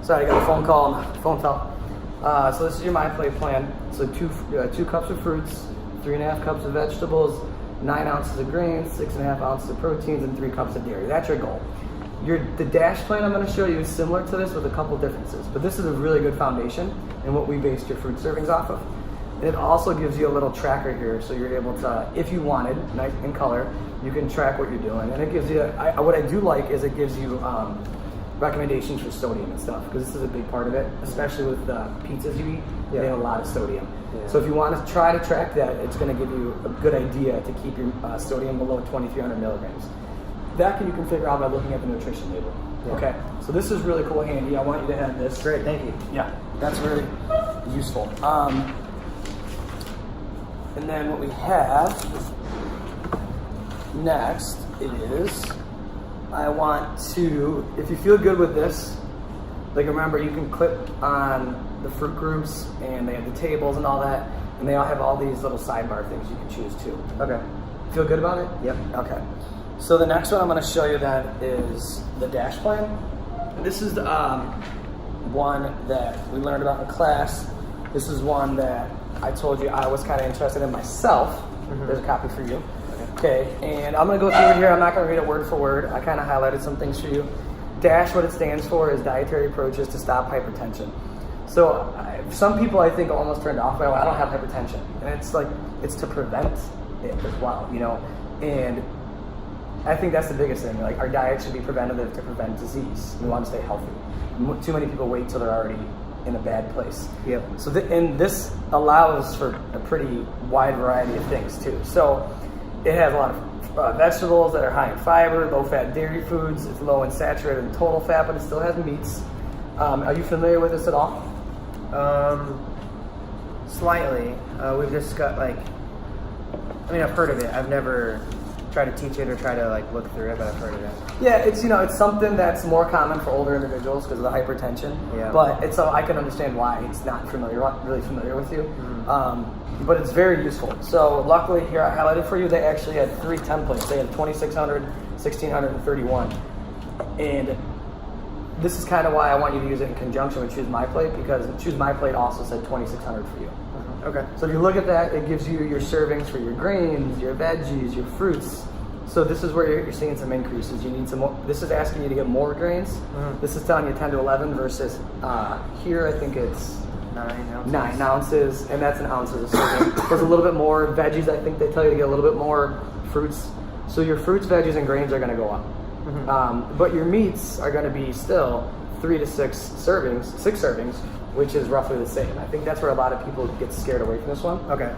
Sorry, I got a phone call. Phone fell. So this is your MyPlate plan. So 2 cups of fruits, 3.5 cups of vegetables, 9 ounces of grains, 6.5 ounces of proteins, and 3 cups of dairy. That's your goal. The DASH plan I'm going to show you is similar to this with a couple differences, but this is a really good foundation and what we based your fruit servings off of. And it also gives you a little tracker here, so you're able to, if you wanted, nice in color, you can track what you're doing. And it gives you, what I do like is it gives you recommendations for sodium and stuff, because this is a big part of it, especially with the pizzas you eat. Yeah. They have a lot of sodium. Yeah. So if you want to try to track that, it's going to give you a good idea to keep your sodium below 2,300 milligrams. That you can figure out by looking at the nutrition label. Yeah. Okay, so this is really cool, handy. I want you to have this. Great, thank you. Yeah, that's really useful. And then what we have next is, I want to, if you feel good with this, like remember you can click on the fruit groups and they have the tables and all that, and they all have all these little sidebar things you can choose too. Okay. Feel good about it? Yep. Okay. So the next one I'm going to show you then is the DASH plan. This is the one that we learned about in class. This is one that I told you I was kind of interested in myself. Mm-hmm. There's a copy for you. Okay, and I'm going to go through it here. I'm not going to read it word for word. I kind of highlighted some things for you. DASH, what it stands for, is Dietary Approaches to Stop Hypertension. So some people I think almost turned off by, well, I don't have hypertension. And it's like, it's to prevent it as well, you know? And I think that's the biggest thing. Like, our diet should be preventative to prevent disease. We want to stay healthy. Too many people wait till they're already in a bad place. Yep. So and this allows for a pretty wide variety of things too. So it has a lot of vegetables that are high in fiber, low-fat dairy foods. It's low in saturated and total fat, but it still has meats. Are you familiar with this at all? Slightly. We've just got I've heard of it. I've never tried to teach it or try to look through it, but I've heard of it. Yeah, it's it's something that's more common for older individuals because of the hypertension. Yeah. But I can understand why it's not really familiar with you. Mm-hmm. But it's very useful. So luckily here I highlighted for you, they actually had 3 templates. They had 2600, 1600, and 31. And this is kind of why I want you to use it in conjunction with Choose MyPlate, because Choose MyPlate also said 2600 for you. Okay. So if you look at that, it gives you your servings for your grains, your veggies, your fruits. So this is where you're seeing some increases. You need some more. This is asking you to get more grains. Mm-hmm. This is telling you 10 to 11 versus here I think it's 9 ounces. 9 ounces, and that's an ounce of serving. There's a little bit more veggies. I think they tell you to get a little bit more fruits. So your fruits, veggies, and grains are going to go up. Mm-hmm. But your meats are going to be still 3 to 6 servings, which is roughly the same. I think that's where a lot of people get scared away from this one. Okay.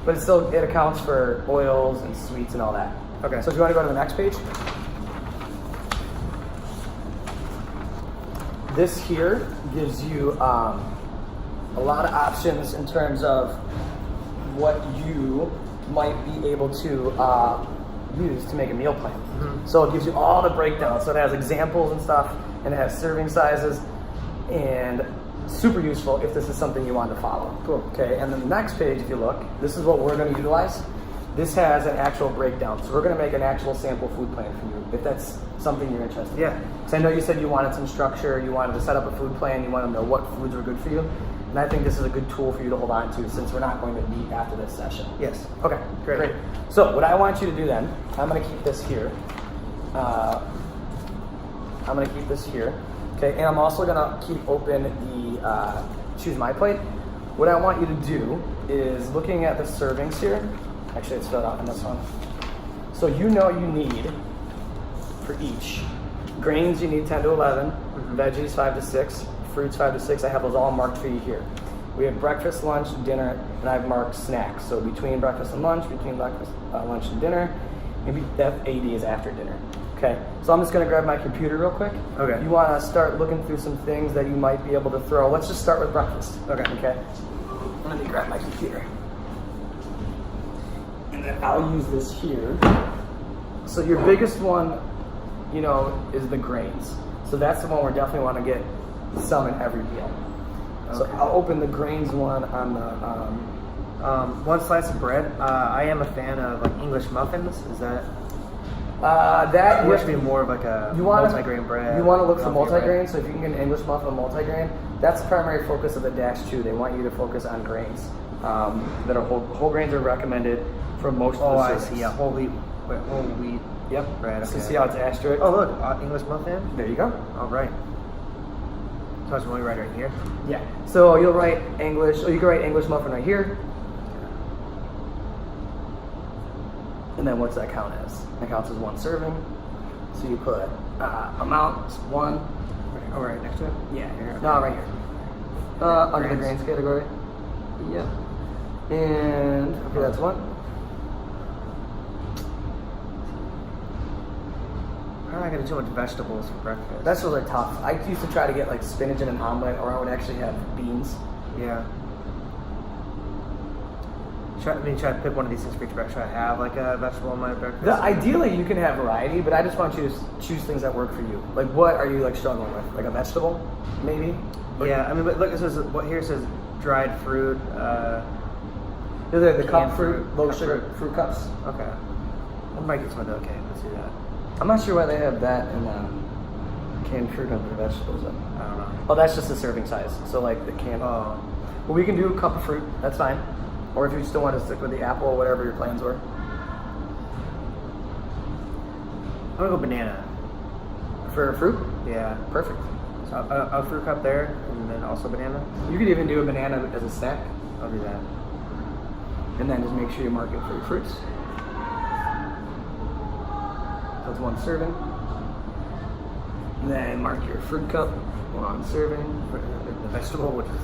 But it accounts for oils and sweets and all that. Okay. So if you want to go to the next page. This here gives you a lot of options in terms of what you might be able to use to make a meal plan. Mm-hmm. So it gives you all the breakdowns. So it has examples and stuff, and it has serving sizes, and super useful if this is something you want to follow. Cool. Okay, and then the next page, if you look, this is what we're going to utilize. This has an actual breakdown. So we're going to make an actual sample food plan for you, if that's something you're interested in. Yeah. So I know you said you wanted some structure, you wanted to set up a food plan, you want to know what foods were good for you. And I think this is a good tool for you to hold on to since we're not going to meet after this session. Yes. Okay, great. So what I want you to do then, I'm going to keep this here. Okay, and I'm also going to keep open the Choose MyPlate. What I want you to do is looking at the servings here. Actually, it's filled out in this one. So you know you need, for each, grains you need 10 to 11, veggies 5 to 6, fruits 5 to 6. I have those all marked for you here. We have breakfast, lunch, dinner, and I've marked snacks. So between breakfast and lunch, between breakfast, lunch and dinner, maybe that 80 is after dinner. Okay, so I'm just going to grab my computer real quick. Okay. You want to start looking through some things that you might be able to throw. Let's just start with breakfast. Okay. Let me grab my computer. And then I'll use this here. So your biggest one, is the grains. So that's the one we definitely want to get some in every meal. Okay. So I'll open the grains one on the... one slice of bread. I am a fan of English muffins. Is that... That It must be more of like a you want multigrain bread. You want to look for healthy bread. multigrain. So if you can get an English muffin multigrain, that's the primary focus of the Dash 2. They want you to focus on grains that are whole grains are recommended for most Oh, of the I servings. see. Yeah, whole wheat Yep. bread. So Okay. see how it's asterisk? Oh, look, English muffin. There you go. All right. So it's only right here. Yeah. So you'll write English, or you can write English muffin right here. And then what's that count as? That counts as 1 serving. So you put amount 1. Oh, right next to it. Yeah. Here, No, okay. right here. Under the Grains. grains category. Yep. And okay, that's 1. I'm not gonna do too much vegetables for breakfast. Vegetables are tough. I used to try to get like spinach in an omelet, or I would actually have beans. Yeah. Try to pick one of these things for each breakfast. Should I have like a vegetable in my breakfast? Ideally, you can have variety, but I just want you to choose things that work for you. Like, what are you like struggling with? Like a vegetable, maybe? Yeah, I mean, but look, it says what here says dried fruit. The cup Canned fruit, fruit, low cup sugar fruit. fruit cups. Okay. I might get some of that. Okay, let's do that. I'm not sure why they have that in canned fruit under vegetables. Though. I don't know. Oh, that's just the serving size. So like the canned. Oh, Well, we can do a cup of fruit. That's fine. Or if you still want to stick with the apple or whatever your plans were. I'm gonna go banana. For fruit, Yeah. perfect. So a fruit cup there, and then also banana. You could even do a banana as a snack, I'll do that. and then just make sure you mark it for your fruits. So it's 1 serving. And then mark your fruit cup, 1 serving. The vegetable, which is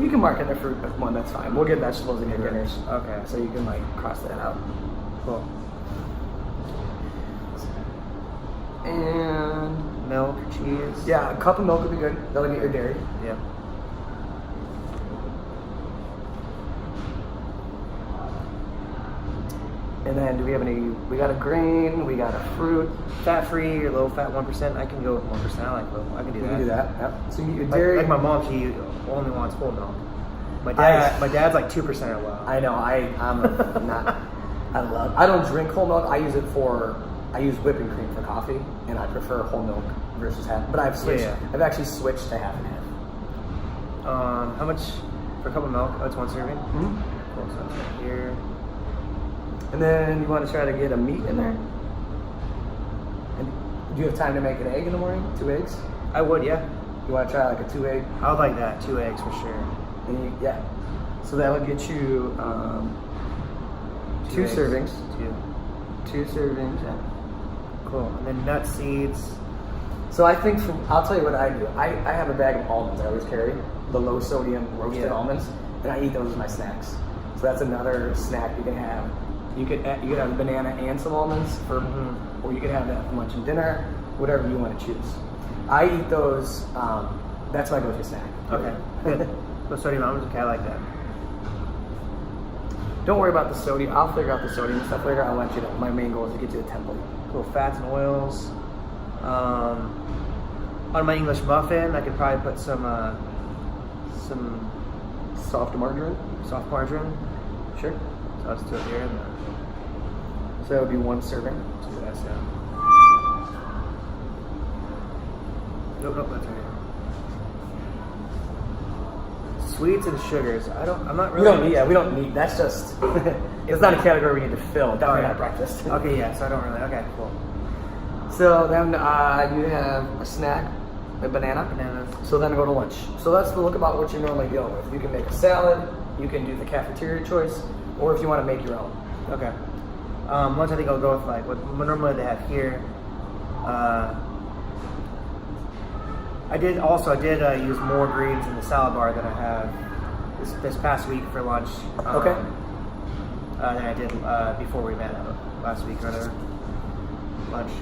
You can mark in the fruit one, that's fine. We'll get vegetables in your dinners. okay. So you can like cross that out. Cool. And Milk, cheese. yeah, a cup of milk would be good. That'll get your dairy. Yeah. And then do we have any, we got a grain, we got a fruit. Fat free or low fat 1%. I can go with 1%. I like low. I can do We that. can do that, yep. So you get your Like, dairy. like my mom, she only wants whole milk. My dad's like 2% or low. I know, I'm not, I don't drink whole milk. I use whipping cream for coffee, and I prefer whole milk versus half. But I've switched, Yeah. I've actually switched to half and half. How much for a cup of milk? Oh, it's 1 serving. Mm-hmm. Cool. So it's right here. And then you want to try to get a meat in there. And do you have time to make an egg in the morning? 2 eggs? I would, yeah. You want to try like a 2 egg? I would like that. 2 eggs for sure. And yeah. So that'll get you 2 eggs. servings. 2. 2 servings. Yeah. Cool. And then nut seeds. So I think I'll tell you what I do. I have a bag of almonds I always carry, the low sodium roasted Yeah. almonds, and I eat those as my snacks. So that's another snack you can have. You could have a banana and some almonds or you could have that for lunch and dinner, whatever you want to choose. I eat those. That's my go-to snack. Okay. Good. Low sodium almonds. Okay, I like that. Don't worry about the sodium. I'll figure out the sodium and stuff later. I want you to. My main goal is to get you the template. Cool. Fats and oils. On my English muffin, I could probably put some Soft margarine. soft margarine. Sure. So let's do it here. And then So that would be 1 serving. let's do that. So. Nope, that's right here. Sweets and sugars. I'm not We really. don't need. Yeah, we don't need. That's just. It's not a category we need to fill. Definitely yeah. not breakfast. Okay, yeah. So I don't really. Okay, cool. So then you have a snack, a banana. Bananas. So then go to lunch. So let's look about what you normally go with. You can make a salad. You can do the cafeteria choice, or if you want to make your own. Okay. Lunch, I think I'll go with like what normally they have here. I did use more greens in the salad bar than I have this past week for lunch. Okay. Than I did before we met last week or whatever. Lunch.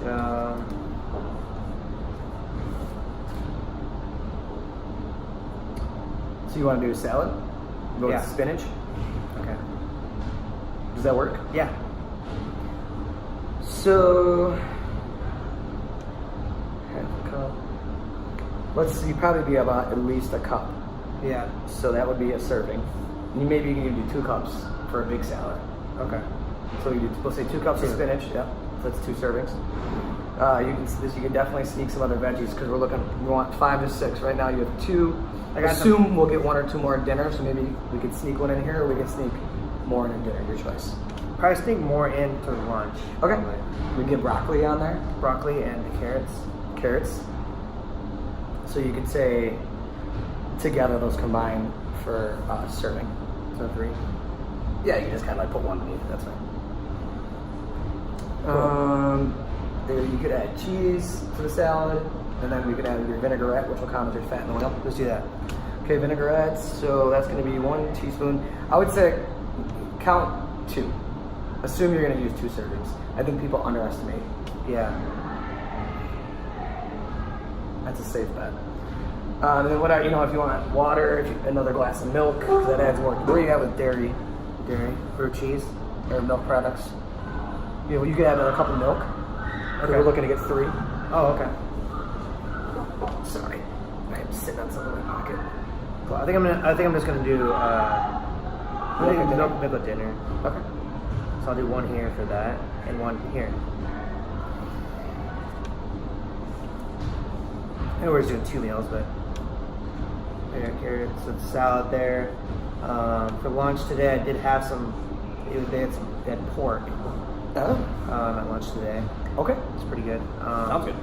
So you want to do a salad? Go Yeah. with spinach. Okay. Does that work? Yeah. So half a cup. Let's see. Probably be about at least a cup. Yeah. So that would be a serving. Maybe you can do 2 cups for a big salad. Okay. So you do, let's say 2 cups of Two. spinach. Yeah. That's 2 servings. You can definitely sneak some other veggies because we want 5 to 6. Right now you have 2. I assume we'll get 1 or 2 more at dinner, so maybe we could sneak one in here, or we can sneak more in dinner. Your choice. Probably sneak more into lunch. Okay. We can get broccoli on there. Broccoli and carrots. Carrots. So you could say together those combine for serving. So 3. Yeah, you just kind of like put one beneath. That's fine. There you could add cheese to the salad, and then we could add your vinaigrette, which will count as your fat and oil. Let's do that. Okay, vinaigrettes. So that's going to be 1 teaspoon. I would say count 2. Assume you're going to use 2 servings. I think people underestimate. Yeah. That's a safe bet. And then if you want water, another glass of milk, 'cause that adds more. What do you got with dairy? Dairy, fruit, cheese, or milk products? You could add another cup of milk. Okay. We're looking to get 3. Oh, okay. Sorry, I'm sitting on something in my pocket. Cool. I think I'm just gonna do milk at dinner. Okay. So I'll do 1 here for that and 1 here. I know we're just doing 2 meals, but there, carrots, some salad there. For lunch today, I did have they had pork Oh. at lunch today. Okay. It's pretty good. Sounds good.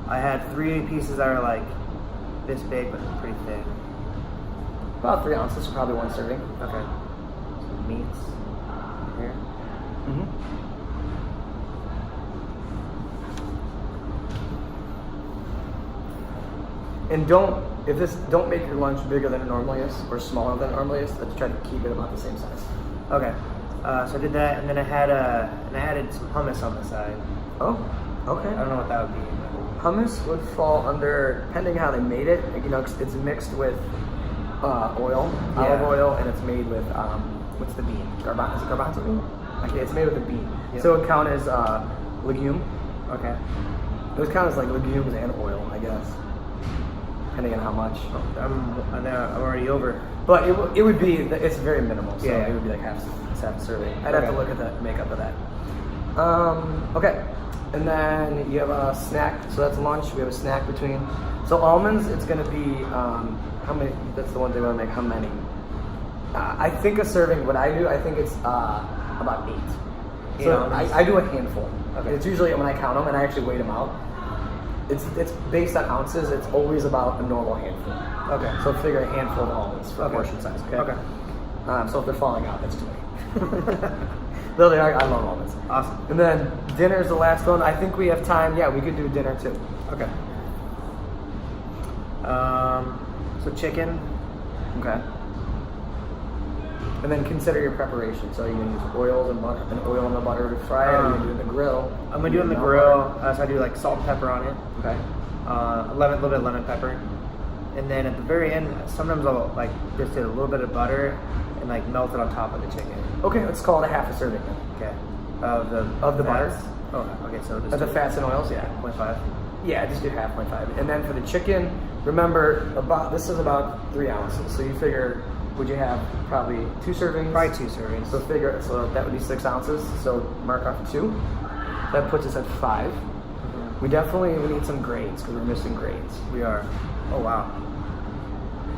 I had 3 pieces that are like this big, but pretty thin. About 3 ounces, so probably 1 serving. Okay. Some meats here. Mm-hmm. And don't make your lunch bigger than it normally is, or smaller than it normally is. Let's try to keep it about the same size. Okay. So I did that, and then I added some hummus on the side. Oh, okay. I don't know what that would be. Hummus would fall under, depending how they made it. It's mixed with oil, olive oil, and it's made with what's the bean? Is it garbanzo bean? Okay, it's made with a bean. Yep. So it would count as legume. Okay. It would count as like legumes and oil, I guess, depending on how much. I'm already over. But it would be, it's very minimal, so Yeah. it would be like half a serving. I'd have to Okay. look at the makeup of that. Okay, and then you have a snack, so that's lunch. We have a snack between. So almonds, it's gonna be, how many, that's the one thing I wanna make, how many? I think a serving, what I do, I think it's about 8. So I do a handful. Okay. It's usually when I count them, and I actually weigh them out. It's based on ounces. It's always about a normal handful. Okay. So figure a handful of almonds for portion size. Okay. Okay. So if they're falling out, that's too many. Though they are, I love almonds. Awesome. And then dinner's the last one. I think we have time. Yeah, we could do dinner too. Okay. So chicken. Okay. And then consider your preparation. So you're gonna use oils and butter, and oil and the butter to fry it. You're gonna do it in the grill. I'm gonna do it in the grill. So I do like salt and pepper on it. Okay. A little bit of lemon pepper, and then at the very end, sometimes I'll like just do a little bit of butter and like melt it on top of the chicken. Okay, let's call it a half a serving then. Okay. Of the butter? fats. Oh, okay. So just Of the fats and oils, yeah. 0.5. Yeah, just do 0.5. And then for the chicken, remember this is about 3 ounces. So you figure, would you have probably 2 servings? Probably 2 servings. So that would be 6 ounces. So mark off 2. That puts us at 5. We need some grains because we're missing grains. We are. Oh wow.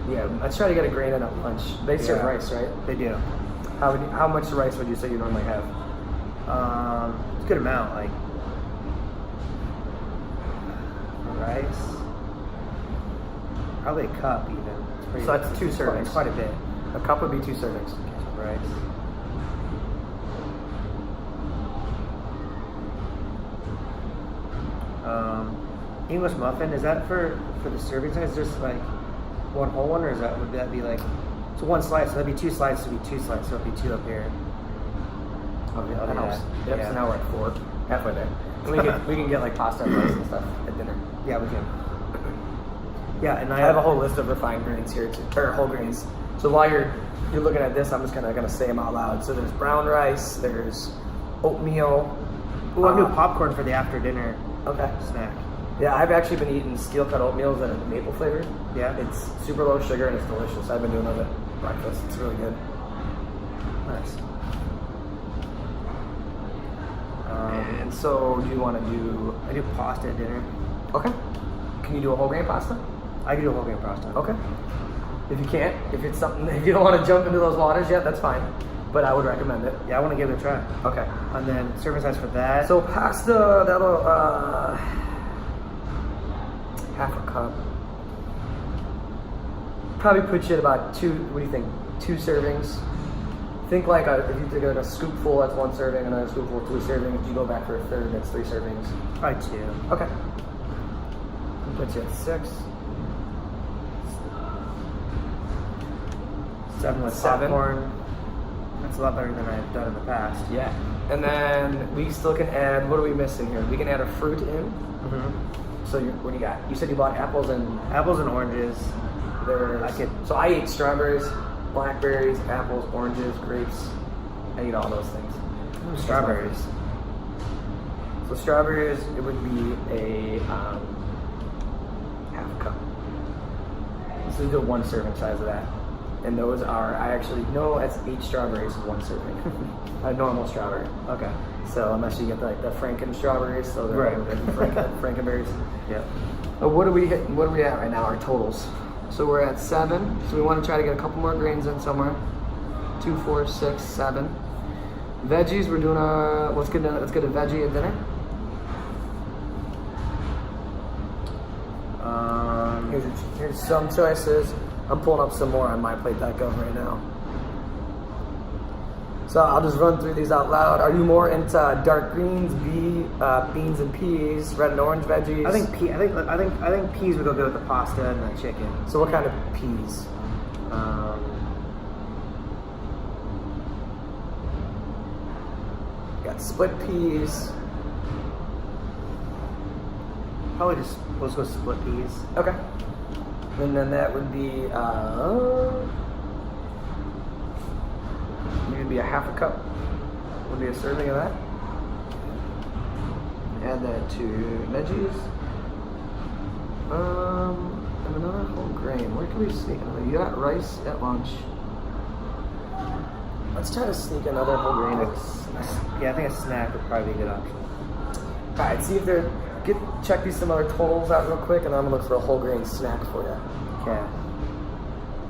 Yeah, let's try to get a grain in at lunch. They serve Yeah. rice, right? They do. How much rice would you say you normally have? It's a good amount. Like rice. Probably a cup even. It's pretty, So that's 2 servings. It's quite a bit. A cup would be 2 servings. Rice. English muffin, is that for the serving size? Just like one whole one, or would that be like, so 1 slice? So that'd be 2 slices. It'd be 2 slices. So it'd be 2 up here. Okay, that Yeah. helps. Yep. Yeah. So now we're at 4, halfway there. And we can get like pasta and rice and stuff at dinner. Yeah, we can. Yeah, and I have a whole list of refined grains here too, or whole grains. So while you're looking at this, I'm just gonna say them out loud. So there's brown rice, there's oatmeal. Ooh, I'm doing popcorn for the after dinner Okay. snack. Yeah, I've actually been eating steel cut oatmeals that are maple flavored. Yeah. It's super low sugar and it's delicious. I've been doing those at breakfast. It's really good. Nice. And so, do you want to do? I do pasta at dinner. Okay. Can you do a whole grain pasta? I can do a whole grain pasta. Okay. If you can't, if it's something, if you don't want to jump into those waters yet, that's fine. But I would recommend it. Yeah, I want to give it a try. Okay. And then serving size for that. So pasta, that'll half a cup. Probably put you at about 2. What do you think? 2 servings. Think like if you take a scoopful, that's 1 serving, another scoopful, 2 servings. If you go back for a third, that's 3 servings. Probably 2. Okay. Put you at 6. 7 with 7. popcorn. That's a lot better than I've done in the past. Yeah. And then we still can add, what are we missing here? We can add a fruit in. Mm-hmm. So what do you got? You said you bought apples and Apples and oranges. So I ate strawberries, blackberries, apples, oranges, grapes. I eat all those things. Strawberries. So strawberries, it would be a half a cup. So we do 1 serving size of that. And those are, that's 8 strawberries in 1 serving. A normal strawberry. Okay. So unless you get the Franken strawberries, so they're Right. Frankenberries. Yep. What are we at right now? Our totals. So we're at 7. So we want to try to get a couple more grains in somewhere. 2, 4, 6, 7. Veggies. We're doing let's get a veggie at dinner. Here's some choices. I'm pulling up some more on myplate.gov right now. So I'll just run through these out loud. Are you more into dark greens, beans and peas, red and orange veggies? I think peas would go good with the pasta and the chicken. So what kind of peas? Got split peas. Probably let's go split peas. Okay. And then that would be maybe a half a cup. Would be a serving of that. Add that to veggies. And another whole grain. Where can we sneak another? You got rice at lunch. Let's try to sneak another whole grain. Yeah, I think a snack would probably be a good option. All right, see if check these some other totals out real quick, and I'm gonna look for a whole grain snack for you. Okay.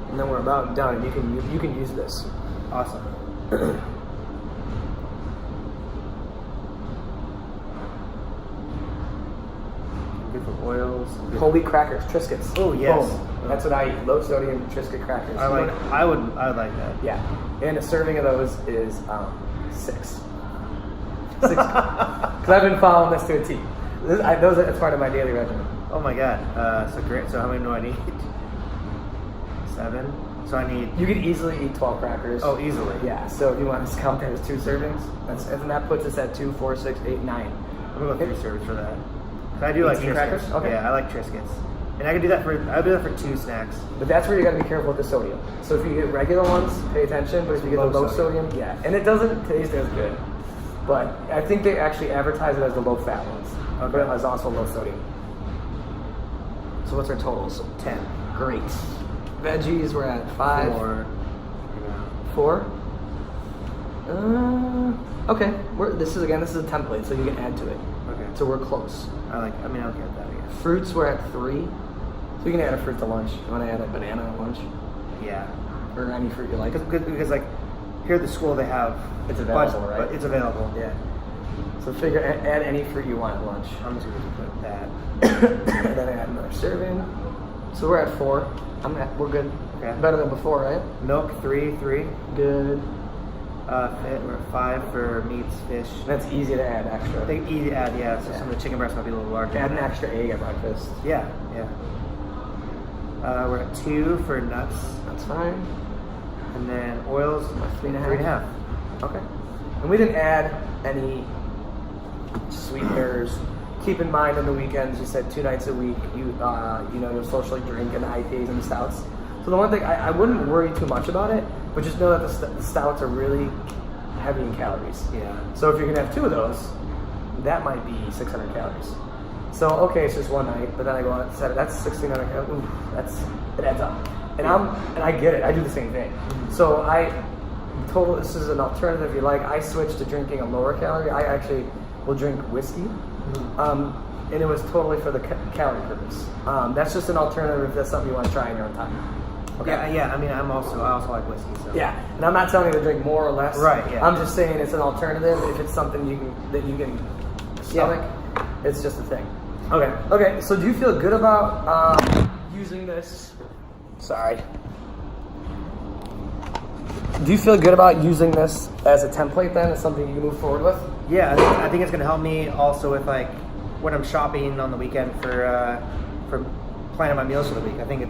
And then we're about done. You can use this. Awesome. Good for oils. Whole wheat crackers, Triscuits. Oh yes. Boom. That's what I eat. Low sodium Triscuit crackers. I would like that. Yeah, and a serving of those is 6. Because I've been following this to a T. It's part of my daily regimen. Oh my god. So great. So how many do I need? 7. So I need. You could easily eat 12 crackers. Oh, easily. Yeah. So if you want to count that as 2 servings, and that puts us at 2, 4, 6, 8, 9. I'm gonna go 3 servings for that. I do like 18 Triscuits. crackers? Okay. Yeah, I like Triscuits. And I'll do that for 2 snacks. But that's where you got to be careful with the sodium. So if you get regular ones, pay attention. But if you get the low sodium, yeah. And it doesn't taste as good. But I think they actually advertise it as the low fat ones. Okay. But it has also low sodium. So what's our totals? 10. Great. Veggies, we're at 5. 4. 4? Okay. This is a template, so you can add to it. Okay. So we're close. I don't care about that again. Fruits, we're at 3. So you can add a fruit to lunch. You want to add a banana to lunch? Yeah. Or any fruit you like. Because like here at the school they have It's available, right? But it's available. Yeah. So add any fruit you want at lunch. I'm just gonna put that. And then add another serving. So we're at 4. We're good. Okay. Better than before, right? Milk 3. Good. We're 5 for meats, fish. That's easy to add extra. They easy to add, yeah. So some of the chicken breasts might be a little larger. Add an extra egg at breakfast. Yeah. We're at 2 for nuts, That's fine. and then oils 3.5. 3.5. Okay. And we didn't add any sweeteners. Keep in mind on the weekends, you said 2 nights a week, you'll socially drink in the IPAs and the stouts. So the one thing, I wouldn't worry too much about it, but just know that the stouts are really heavy in calories. Yeah. So if you're gonna have 2 of those, that might be 600 calories. So okay, it's just one night, but then I go on and set it. That's 1,600 calories. Ooh, it adds up. And I get it. I do the same thing. Mm-hmm. So this is an alternative if you like. I switched to drinking a lower calorie. I actually will drink whiskey. And it was totally for the calorie purpose. That's just an alternative if that's something you want to try in your own time. Okay. Yeah. I mean, I also like whiskey. So. Yeah, and I'm not telling you to drink more or less. Right. Yeah. I'm just saying it's an alternative if it's something that you can stomach. It's just a thing. Okay. Okay. So do you feel good about using this? Sorry. Do you feel good about using this as a template then? As something you can move forward with? Yeah, I think it's gonna help me also with like when I'm shopping on the weekend for planning my meals for the week. I think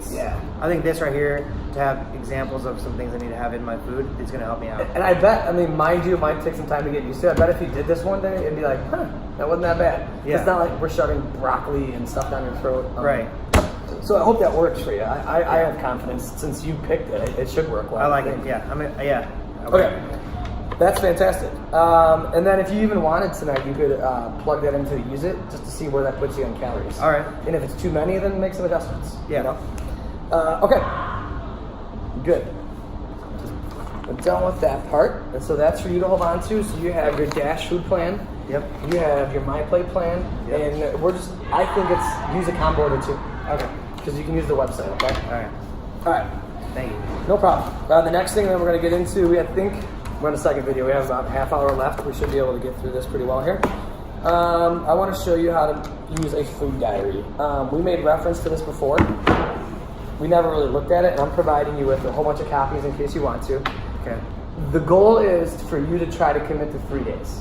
I think this right here to have examples of some things I need to have in my food is gonna help me out. And I bet, I mean, mind you, it might take some time to get used to. I bet if you did this one day, it'd be like, that wasn't that bad. Yeah. It's not like we're shoving broccoli and stuff down your throat. Right. So I hope that works for you. I have confidence since you picked it. It should work well. I like it. Yeah. Okay. That's fantastic. And then if you even wanted tonight, you could plug that in to use it just to see where that puts you on calories. All right. And if it's too many, then make some adjustments. Yeah. You know? Okay. Good. We're done with that part. And so that's for you to hold on to. So you have your Dash food plan. Yep. You have your My Plate plan. Yep. And I think it's use a combo of the two. Okay. Because you can use the website, okay? All right. All right. Thank you. No problem. The next thing that we're going to get into, I think we're on the second video. We have about a half hour left. We should be able to get through this pretty well here. I want to show you how to use a food diary. We made reference to this before. We never really looked at it, and I'm providing you with a whole bunch of copies in case you want to. Okay. The goal is for you to try to commit to 3 days.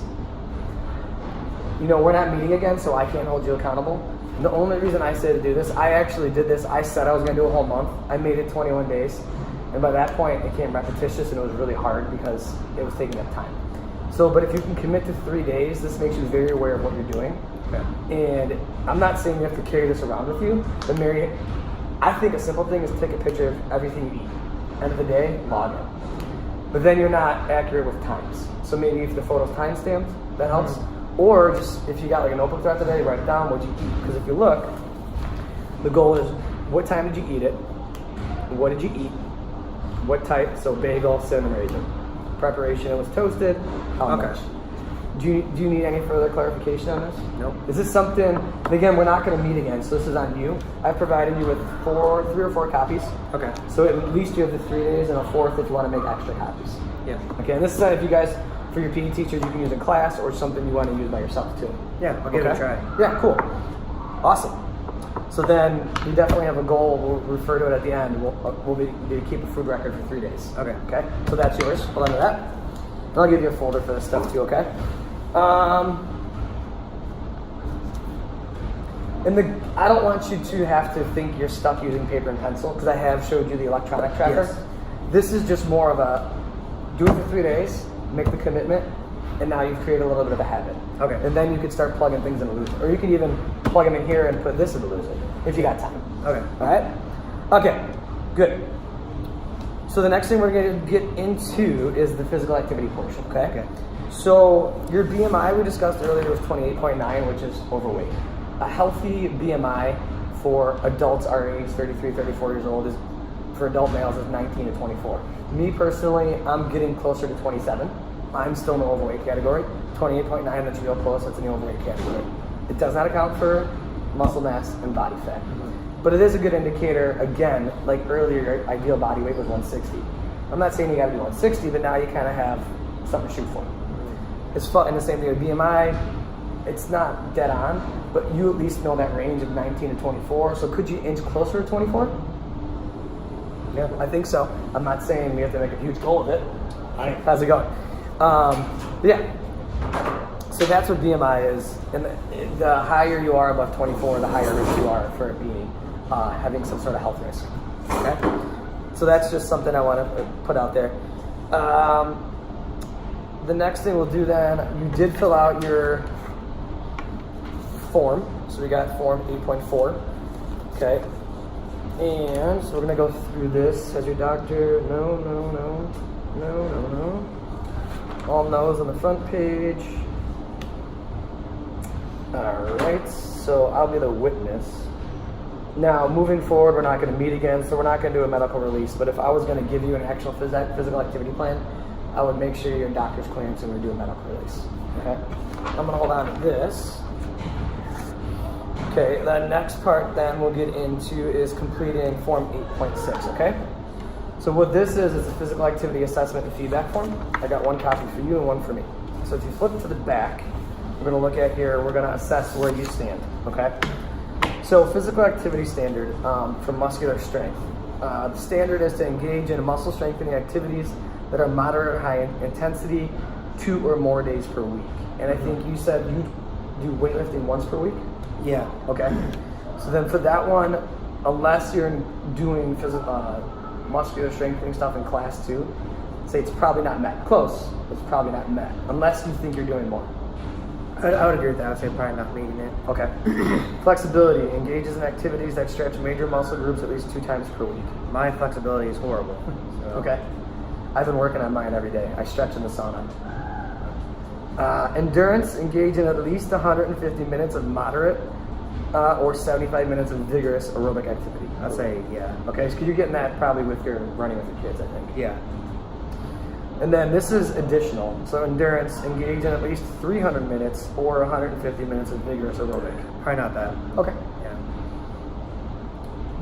You know, we're not meeting again, so I can't hold you accountable. The only reason I say to do this, I actually did this. I said I was going to do a whole month. I made it 21 days. And by that point, it became repetitious and it was really hard because it was taking up time. So, but if you can commit to 3 days, this makes you very aware of what you're doing. Okay. And I'm not saying you have to carry this around with you, but Mary, I think a simple thing is take a picture of everything you eat. End of the day, log it. But then you're not accurate with times. So maybe if the photo's time stamped, that helps. Or just if you got like a notebook throughout the day, write it down what you eat. Because if you look, the goal is what time did you eat it? What did you eat? What type? So bagel, cinnamon raisin. Preparation, it was toasted. How much? Do you need any further clarification on this? Nope. Is this something, and again, we're not going to meet again, so this is on you. I've provided you with 3 or 4 copies. Okay. So at least you have the 3 days and a 4th if you want to make extra copies. Yeah. Okay, and this is if you guys, for your PE teachers, you can use in class or something you want to use by yourself too. Yeah, I'll give it a try. Yeah, cool. Awesome. So then we definitely have a goal. We'll refer to it at the end. We'll be to keep a food record for 3 days. Okay. Okay. So that's yours. Hold on to that. And I'll give you a folder for this stuff too. Okay. I don't want you to have to think you're stuck using paper and pencil because I have showed you the electronic tracker. Yes. This is just more of a do it for 3 days, make the commitment, and now you've created a little bit of a habit. Okay. And then you could start plugging things into Lose It. Or you could even plug them in here and put this into Lose It if you got time. Okay. All right? Okay, good. So the next thing we're going to get into is the physical activity portion, okay? Okay. So your BMI we discussed earlier was 28.9, which is overweight. A healthy BMI for adults our age, 33, 34 years old, is for adult males is 19 to 24. Me personally, I'm getting closer to 27. I'm still in the overweight category. 28.9, that's real close, that's in the overweight category. It does not account for muscle mass and body fat. But it is a good indicator, again, like earlier, your ideal body weight was 160. I'm not saying you gotta be 160, but now you kind of have something to shoot for. It's fun, and the same thing with BMI, it's not dead on, but you at least know that range of 19 to 24, so could you inch closer to 24? Yeah, I think so. I'm not saying we have to make a huge goal of it. How's it going? Yeah. So that's what BMI is, and the higher you are above 24, the higher risk you are for it being having some sort of health risk. Okay. So that's just something I want to put out there. The next thing we'll do then, you did fill out your form, so we got form 8.4. Okay. And so we're gonna go through this. Has your doctor? No. All no's on the front page. All right, so I'll be the witness. Now, moving forward, we're not going to meet again, so we're not going to do a medical release. But if I was going to give you an actual physical activity plan, I would make sure your doctor's clearance and we do a medical release. Okay. I'm gonna hold on to this. Okay, the next part then we'll get into is completing Form 8.6, okay? So what this is a physical activity assessment and feedback form. I got one copy for you and one for me. So if you flip to the back, we're gonna look at here, we're gonna assess where you stand, okay? So physical activity standard for muscular strength. The standard is to engage in muscle strengthening activities that are moderate or high intensity 2 or more days per week. And I think you said you do weightlifting once per week? Yeah. Okay. So then for that one, unless you're doing muscular strengthening stuff in class 2, say it's probably not met. Close, but it's probably not met. Unless you think you're doing more. I would agree with that. I would say probably not meeting it. Okay. Flexibility engages in activities that stretch major muscle groups at least 2 times per week. My flexibility is horrible. So. Okay. I've been working on mine every day. I stretch in the sauna. Endurance, engage in at least 150 minutes of moderate or 75 minutes of vigorous aerobic activity. I'd say, yeah. Okay, so you're getting that probably with your running with your kids, I think. Yeah. And then this is additional. So endurance, engage in at least 300 minutes or 150 minutes of vigorous aerobic. Probably not that. Okay. Yeah.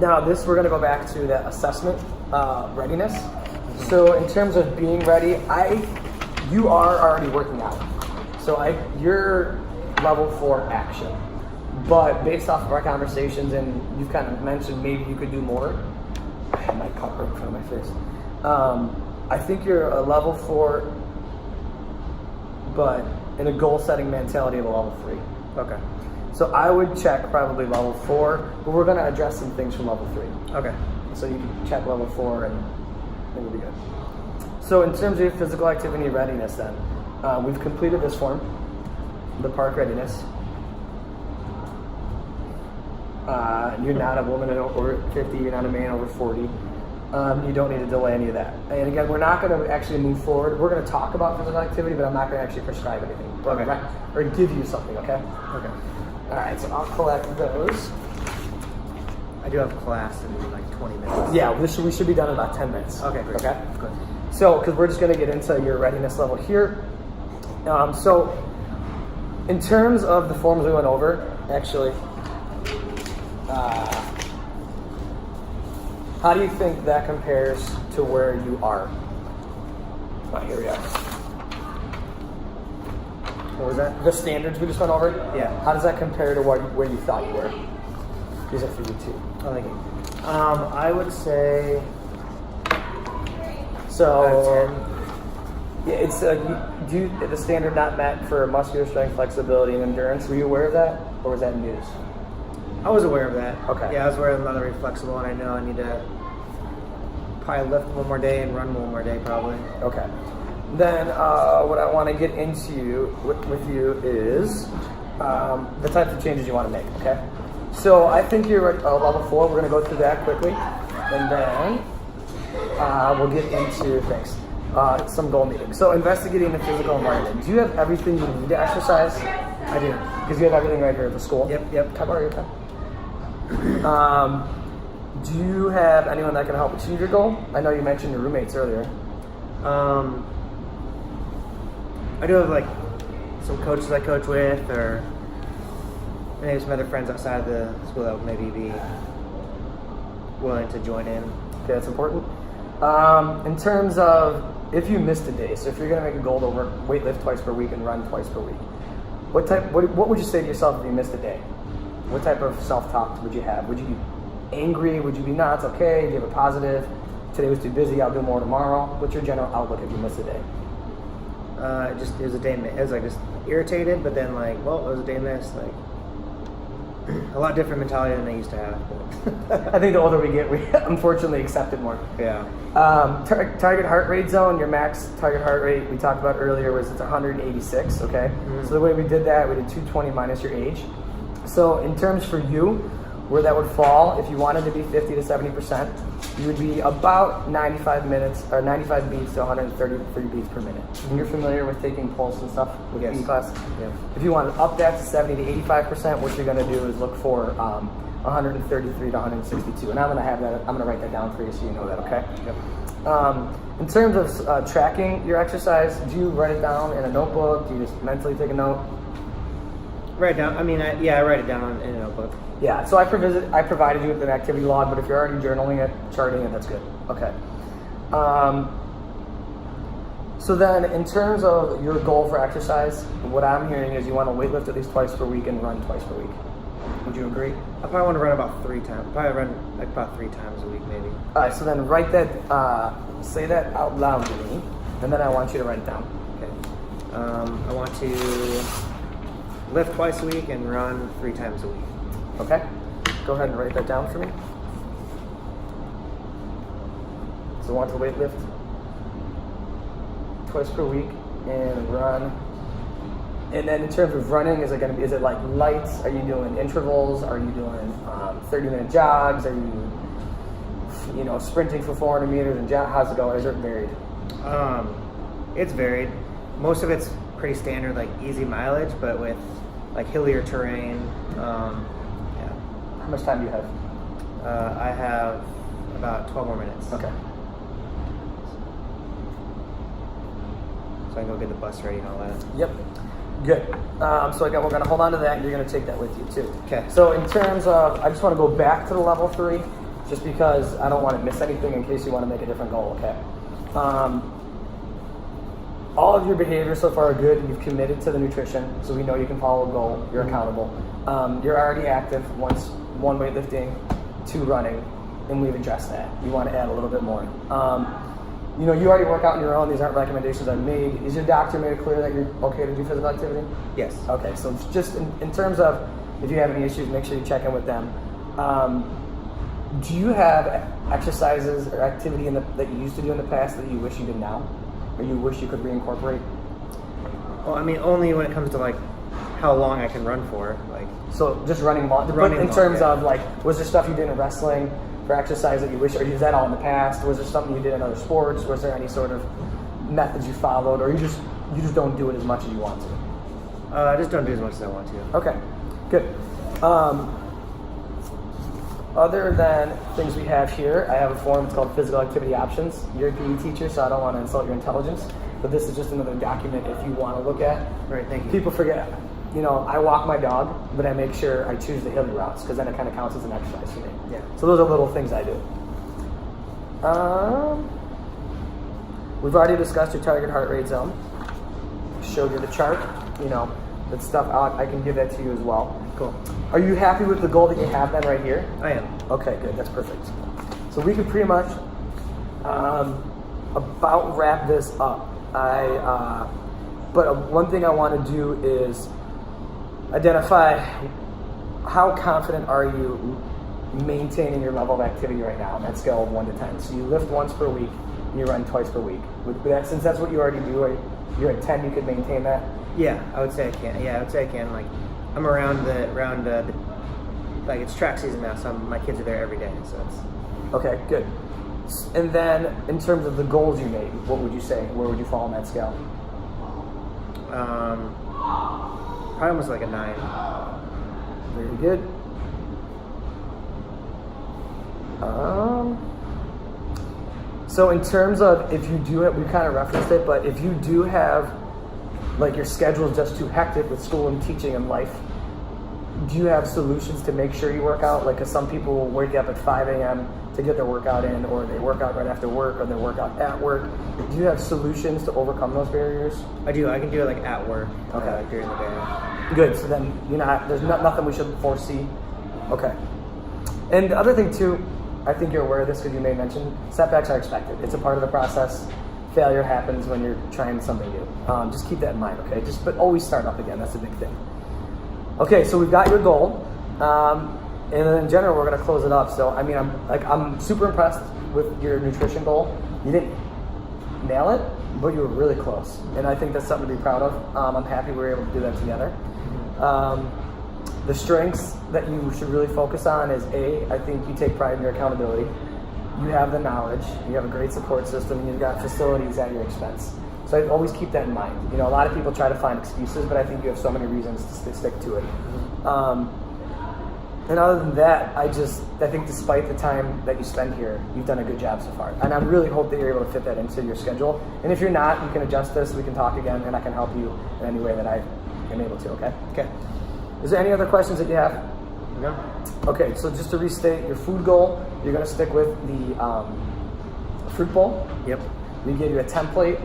Now this, we're gonna go back to that assessment readiness. So in terms of being ready, you are already working out. So you're level 4 action. But based off of our conversations, and you've kind of mentioned maybe you could do more. I have my cup right in front of my face. I think you're a level 4, but in a goal-setting mentality of a level 3. Okay. So I would check probably level 4, but we're gonna address some things from level 3. Okay. So you can check level 4 and it'll be good. So in terms of your physical activity readiness then, we've completed this form, the park readiness. You're not a woman over 50, you're not a man over 40. You don't need to delay any of that. And again, we're not going to actually move forward. We're going to talk about physical activity, but I'm not going to actually prescribe anything. Okay. Or give you something, okay? Okay. All right, so I'll collect those. I do have class in like 20 minutes. Yeah, we should be done in about 10 minutes. Okay, great. Okay? Good. So, because we're just going to get into your readiness level here. So, in terms of the forms we went over, actually, how do you think that compares to where you are? Oh, here we are. What was that? The standards we just went over? Yeah. How does that compare to where you thought you were? These are for you too. Oh, thank you. I would say. So, yeah, it's the standard not met for muscular strength, flexibility, and endurance. Were you aware of that, or was that news? I was aware of that. Okay. Yeah, I was aware I'm not very flexible, and I know I need to probably lift one more day and run one more day, probably. Okay. Then what I want to get into with you is the types of changes you want to make, okay? So I think you're ready, level 4. We're going to go through that quickly. And then we'll get into things. Some goal meetings. So investigating the physical environment. Do you have everything you need to exercise? I do. Because you have everything right here at the school? Yep. Can I borrow your pen? Do you have anyone that can help achieve your goal? I know you mentioned your roommates earlier. I do have like some coaches I coach with, or maybe some other friends outside of the school that would maybe be willing to join in. Okay, that's important. In terms of if you missed a day, so if you're going to make a goal to weightlift twice per week and run twice per week, what would you say to yourself if you missed a day? What type of self-talk would you have? Would you be angry? Would you be, nah, it's okay? Do you have a positive? Today was too busy, I'll do more tomorrow. What's your general outlook if you miss a day? It was a day missed. It was like just irritated, but then like, well, it was a day missed. Like a lot different mentality than I used to have. But. I think the older we get, we unfortunately accept it more. Yeah. Target heart rate zone, your max target heart rate we talked about earlier was it's 186, okay? Mm-hmm. So the way we did that, we did 220 minus your age. So in terms for you, where that would fall, if you wanted to be 50 to 70%, you would be about 95 minutes or 95 beats to 133 beats per minute. Mm-hmm. You're familiar with taking pulse and stuff with yes. E class? Yeah. If you want to up that to 70 to 85%, what you're going to do is look for 133 to 162. And I'm going to have that, I'm going to write that down for you so you know that, okay? Yep. In terms of tracking your exercise, do you write it down in a notebook? Do you just mentally take a note? Write it down. I mean, I write it down in a notebook. Yeah, so I provided you with an activity log, but if you're already journaling it, charting it, that's good. Okay. So then, in terms of your goal for exercise, what I'm hearing is you want to weightlift at least twice per week and run twice per week. Would you agree? I probably want to run about 3 times. Probably run like about 3 times a week, maybe. All right, so then write that, say that out loud to me, and then I want you to write it down. Okay. I want to lift twice a week and run 3 times a week. Okay? Go ahead and write that down for me. So I want to weightlift twice per week and run. And then in terms of running, is it like lights? Are you doing intervals? Are you doing 30-minute jogs? Are you sprinting for 400 meters and how's it going? Is it varied? It's varied. Most of it's pretty standard, like easy mileage, but with like hillier terrain. Yeah. How much time do you have? I have about 12 more minutes. Okay. So I can go get the bus ready and all that. Yep. Good. So again, we're going to hold on to that, and you're going to take that with you too. Okay. So in terms of, I just want to go back to the level 3, just because I don't want to miss anything in case you want to make a different goal. Okay. All of your behaviors so far are good. You've committed to the nutrition, so we know you can follow a goal. You're accountable. You're already active. One weightlifting, 2 running, and we've addressed that. You want to add a little bit more. You already work out on your own. These aren't recommendations I've made. Is your doctor made it clear that you're okay to do physical activity? Yes. Okay, so just in terms of if you have any issues, make sure you check in with them. Do you have exercises or activity that you used to do in the past that you wish you did now? Or you wish you could reincorporate? Well, I mean, only when it comes to like how long I can run for. Like, so just running long. In terms of like, was there stuff you did in wrestling for exercise that you wish, or is that all in the past? Was there something you did in other sports? Was there any sort of methods you followed, or you just don't do it as much as you want to? I just don't do as much as I want to. Okay, good. Other than things we have here, I have a form. It's called Physical Activity Options. You're a PE teacher, so I don't want to insult your intelligence, but this is just another document if you want to look at. Right, thank you. People forget. I walk my dog, but I make sure I choose the hilly routes because then it kind of counts as an exercise for me. Yeah. So those are little things I do. We've already discussed your target heart rate zone. Showed you the chart. That stuff. I can give that to you as well. Cool. Are you happy with the goal that you have then right here? I am. Okay, good. That's perfect. So we can pretty much about wrap this up. But one thing I want to do is identify how confident are you maintaining your level of activity right now on that scale of 1 to 10. So you lift once per week and you run twice per week. Since that's what you already do, you're at 10, you could maintain that? Yeah, I would say I can. Like, I'm around like it's track season now, so my kids are there every day, so it's... Okay, good. And then in terms of the goals you made, what would you say? Where would you fall on that scale? Probably almost like a 9. Very good. So in terms of if you do have, we kind of referenced it, but if you do have, like your schedule is just too hectic with school and teaching and life, do you have solutions to make sure you work out? Like, cause some people will wake up at 5 a.m. to get their workout in, or they work out right after work, or they work out at work. Do you have solutions to overcome those barriers? I do. I can do it like at work. Okay. During the day. Good. So then there's nothing we should foresee. Okay. And the other thing too, I think you're aware of this because you may mention setbacks are expected. It's a part of the process. Failure happens when you're trying something new. Just keep that in mind, okay? But always start up again. That's a big thing. Okay, so we've got your goal, and then in general, we're gonna close it up. So I'm super impressed with your nutrition goal. You didn't nail it, but you were really close, and I think that's something to be proud of. I'm happy we were able to do that together. The strengths that you should really focus on is I think you take pride in your accountability. You have the knowledge, you have a great support system, and you've got facilities at your expense. So I always keep that in mind. A lot of people try to find excuses, but I think you have so many reasons to stick to it. And other than that, I think despite the time that you spend here, you've done a good job so far. And I really hope that you're able to fit that into your schedule. And if you're not, you can adjust this, we can talk again, and I can help you in any way that I am able to, okay? Okay. Is there any other questions that you have? No. Okay, so just to restate, your food goal, you're gonna stick with the fruit bowl. Yep. We give you a template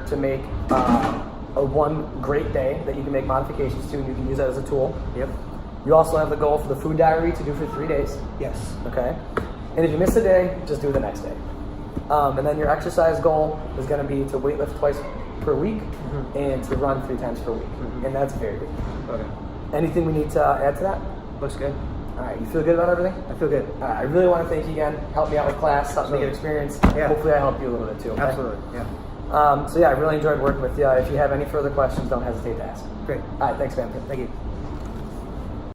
to make a one great day that you can make modifications to, and you can use that as a tool. Yep. You also have the goal for the food diary to do for 3 days. Yes. Okay. And if you miss a day, just do it the next day. And then your exercise goal is going to be to weightlift twice per week and to run 3 times per week. And that's very good. Okay. Anything we need to add to that? Looks good. All right. You feel good about everything? I feel good. All right. I really want to thank you again. Help me out with class. Help me get experience. Yeah. Hopefully I help you a little bit too. Okay? Absolutely. Yeah. So yeah, I really enjoyed working with you. If you have any further questions, don't hesitate to ask. Great. All right. Thanks, man. Thank you.